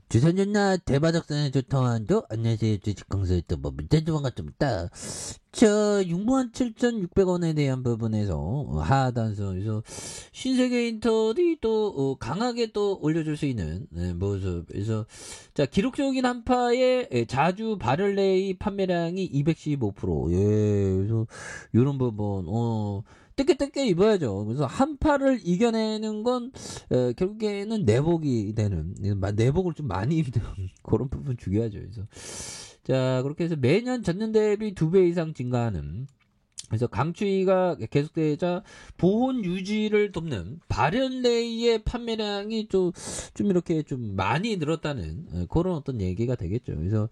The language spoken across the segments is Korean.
주선전나 대바닥선의 조통한도 안녕하세요. 주식강사의 또 문제도만 같습니다. 저 67,600원에 대한 부분에서 하단선에서 신세계 인터이 또 강하게 또 올려줄 수 있는 모습에서 자 기록적인 한파의 자주 발열레이 판매량이 215%. 예, 그래서 이런 부분 뜯게 입어야죠. 그래서 한파를 이겨내는 건 결국에는 내복이 되는, 내복을 좀 많이 입는 그런 부분 중요하죠. 그래서 자 그렇게 해서 매년 전년 대비 2배 이상 증가하는, 그래서 강추위가 계속되자 보온 유지를 돕는 발열레이의 판매량이 좀 이렇게 좀 많이 늘었다는 그런 어떤 얘기가 되겠죠. 그래서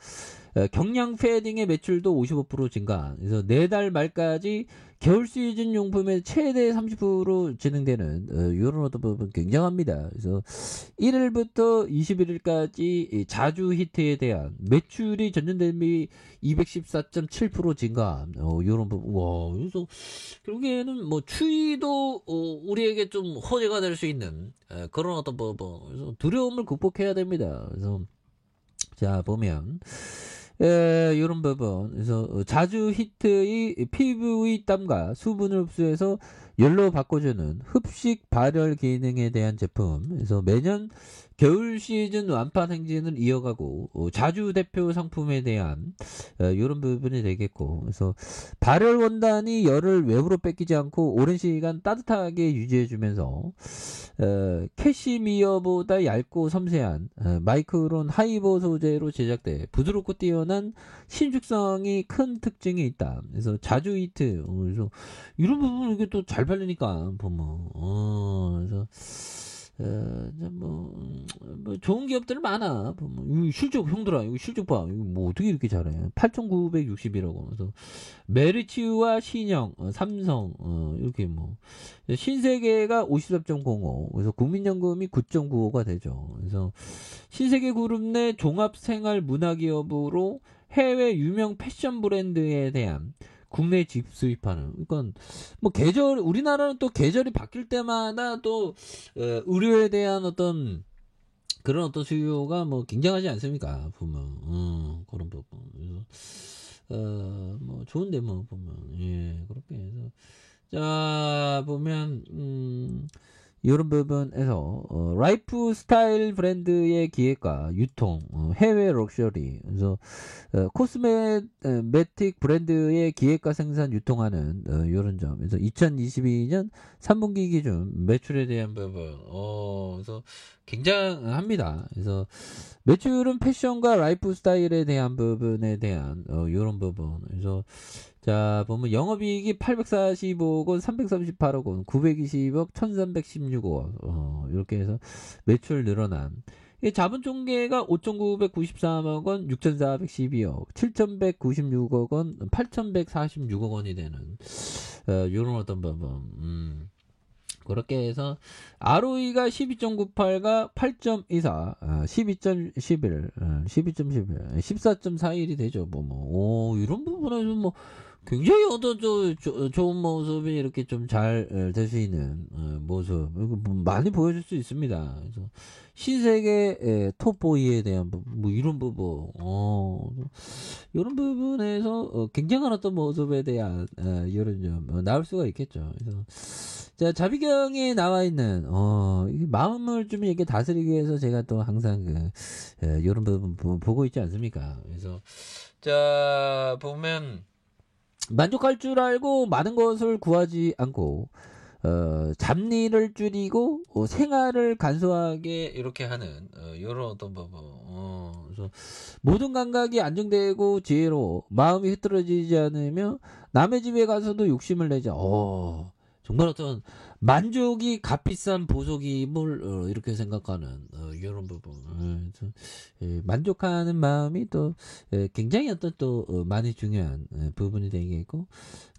경량 패딩의 매출도 55% 증가. 그래서 4달 말까지 겨울 시즌 용품의 최대 30% 진행되는 이런 어떤 부분 굉장합니다. 그래서 1일부터 21일까지 자주 히트에 대한 매출이 전년 대비 214.7% 증가. 이런 부분. 와, 그래서 결국에는 뭐 추위도 우리에게 좀 호재가 될 수 있는 그런 어떤 부분. 그래서 두려움을 극복해야 됩니다. 그래서 자 보면. 이런 부분. 그래서 자주 히트의 피부의 땀과 수분을 흡수해서 열로 바꿔주는 흡식 발열 기능에 대한 제품. 그래서 매년 겨울 시즌 완판 행진을 이어가고 자주 대표 상품에 대한 이런 부분이 되겠고, 그래서 발열 원단이 열을 외부로 뺏기지 않고 오랜 시간 따뜻하게 유지해주면서 캐시미어보다 얇고 섬세한 마이크론 하이버 소재로 제작돼 부드럽고 뛰어난 신축성이 큰 특징이 있다. 그래서 자주 히트. 그래서 이런 부분 이게 또 잘 팔리니까 보면 그래서 뭐 좋은 기업들 많아. 보면 실적 형들아 이거 실적 봐. 이거 뭐 어떻게 이렇게 잘해? 8,961억. 그래서 메르치우와 신영, 삼성 이렇게 뭐 신세계가 53.05. 그래서 국민연금이 9.95가 되죠. 그래서 신세계 그룹 내 종합생활 문화기업으로 해외 유명 패션 브랜드에 대한 국내 직수입하는. 그러니까 뭐 계절, 우리나라는 또 계절이 바뀔 때마다 또 의료에 대한 어떤 그런 어떤 수요가 뭐 굉장하지 않습니까? 보면 그런 부분. 그래서 뭐 좋은데 뭐 보면 그렇게 해서 자 보면 이런 부분에서 라이프 스타일 브랜드의 기획과 유통, 해외 럭셔리, 그래서 코스메틱 브랜드의 기획과 생산, 유통하는 이런 점. 그래서 2022년 3분기 기준 매출에 대한 부분, 그래서 굉장합니다. 그래서 매출은 패션과 라이프 스타일에 대한 부분에 대한 이런 부분. 그래서 자 보면 영업이익이 845억 원, 338억 원, 920억, 1316억 원 이렇게 해서 매출 늘어난. 자본총계가 5,993억 원, 6,412억, 7,196억 원, 8,146억 원이 되는 이런 어떤 부분. 그렇게 해서 ROE가 12.98가 8.24, 12.11, 12.11, 14.41이 되죠. 이런 부분에서 뭐 굉장히 어떤 좋은 모습이 이렇게 좀 잘 될 수 있는 모습 많이 보여줄 수 있습니다. 그래서 신세계 톱보이에 대한 뭐 이런 부분, 이런 부분에서 굉장한 어떤 모습에 대한 이런 점 나올 수가 있겠죠. 그래서 자 자비경에 나와 있는 마음을 좀 이렇게 다스리기 위해서 제가 또 항상 이런 부분 보고 있지 않습니까? 그래서 자 보면. 만족할 줄 알고 많은 것을 구하지 않고 잡일을 줄이고 생활을 간소하게 이렇게 하는 이런 어떤 부분. 그래서 모든 감각이 안정되고 지혜로 마음이 흐트러지지 않으며 남의 집에 가서도 욕심을 내자. 정말 어떤 만족이 값비싼 보석임을 이렇게 생각하는 이런 부분. 만족하는 마음이 또 굉장히 어떤 또 많이 중요한 부분이 되겠고,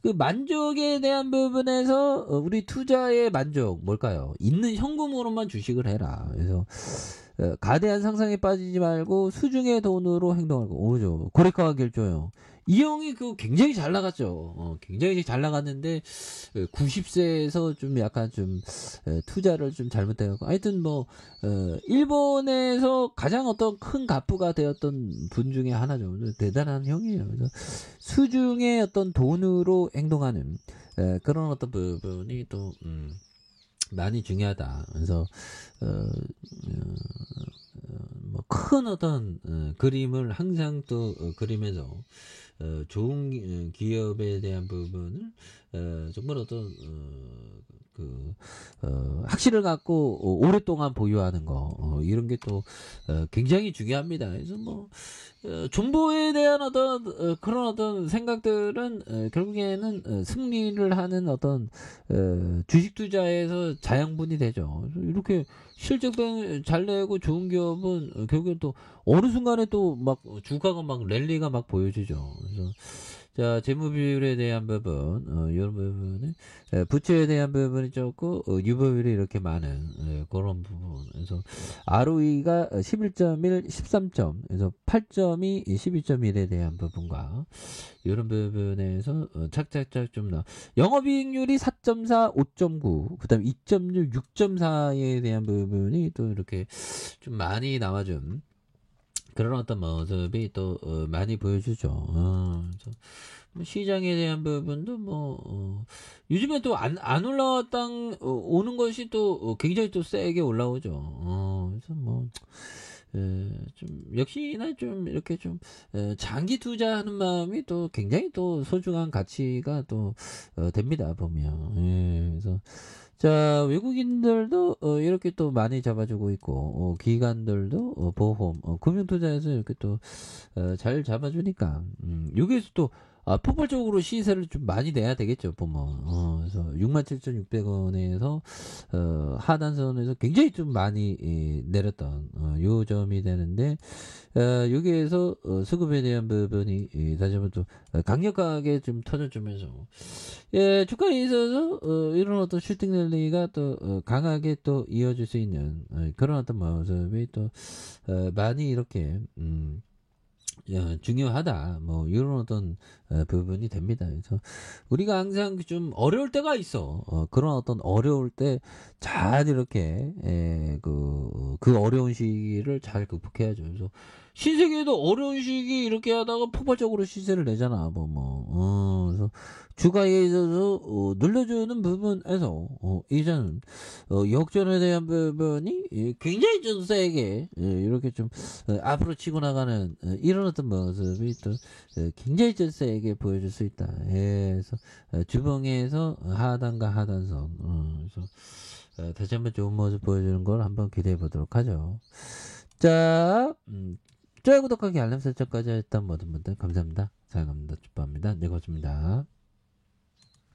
그 만족에 대한 부분에서 우리 투자의 만족 뭘까요? 있는 현금으로만 주식을 해라. 그래서 가대한 상상에 빠지지 말고 수중의 돈으로 행동하고. 오죠. 고래가가 결조요. 이 형이 굉장히 잘 나갔죠. 굉장히 잘 나갔는데 90세에서 좀 약간 좀 투자를 좀 잘못해갖고 하여튼 뭐 일본에서 가장 어떤 큰 갑부가 되었던 분 중에 하나죠. 대단한 형이에요. 그래서 수중의 어떤 돈으로 행동하는 그런 어떤 부분이 또 많이 중요하다. 그래서 뭐 큰 어떤 그림을 항상 또 그리면서 좋은 기업에 대한 부분을 정말 어떤 확신을 갖고 오랫동안 보유하는 거 이런 게 또 굉장히 중요합니다. 그래서 뭐 존버에 대한 어떤 그런 어떤 생각들은 결국에는 승리를 하는 어떤 주식 투자에서 자양분이 되죠. 이렇게 실적도 잘 내고 좋은 기업은 결국엔 또 어느 순간에 또 막 주가가 막 랠리가 막 보여주죠. 그래서 자, 재무 비율에 대한 부분, 이런 부분은, 부채에 대한 부분이 적고, 유보율이 이렇게 많은, 그런 부분. 그래서, ROE가 11.1, 13점, 그래서 8점이 12.1에 대한 부분과, 이런 부분에서, 착착착 좀 영업이익률이 4.4, 5.9, 그 다음 2.6, 6.4에 대한 부분이 또 이렇게 좀 많이 나와준, 그런 어떤 모습이 또 많이 보여주죠. 그래서 뭐 시장에 대한 부분도 뭐 요즘에 또 안 올라왔다 오는 것이 또 굉장히 또 세게 올라오죠. 그래서 뭐 좀 역시나 좀 이렇게 좀 장기 투자하는 마음이 또 굉장히 또 소중한 가치가 또 됩니다 보면. 그래서 자, 외국인들도 이렇게 또 많이 잡아주고 있고 기관들도 보험, 금융투자에서 이렇게 또 잘 잡아주니까 여기에서 또 폭발적으로 시세를 좀 많이 내야 되겠죠, 보면. 그래서 67,600원에서 하단선에서 굉장히 좀 많이 내렸던 요 점이 되는데 여기에서 수급에 대한 부분이 다시 한번 또 강력하게 좀 터져주면서 주가에 있어서 이런 어떤 슈팅 랠리가 또 강하게 또 이어질 수 있는 그런 어떤 모습이 또 많이 이렇게 중요하다. 뭐 이런 어떤 부분이 됩니다. 그래서 우리가 항상 좀 어려울 때가 있어. 그런 어떤 어려울 때 잘 이렇게 그 어려운 시기를 잘 극복해야죠. 그래서 신세계도 어려운 시기 이렇게 하다가 폭발적으로 시세를 내잖아. 그래서 주가에 있어서 눌러주는 부분에서 이제는 역전에 대한 부분이 굉장히 좀 세게 이렇게 좀 앞으로 치고 나가는 이런 어떤 모습이 또 굉장히 좀 세게 보여줄 수 있다. 그래서 주봉에서 하단과 하단선 그래서 다시 한번 좋은 모습 보여주는 걸 한번 기대해 보도록 하죠. 자, 좋아요, 구독하기, 알람 설정까지 했던 모든 분들 감사합니다. 사랑합니다. 축복합니다. 네, 고맙습니다.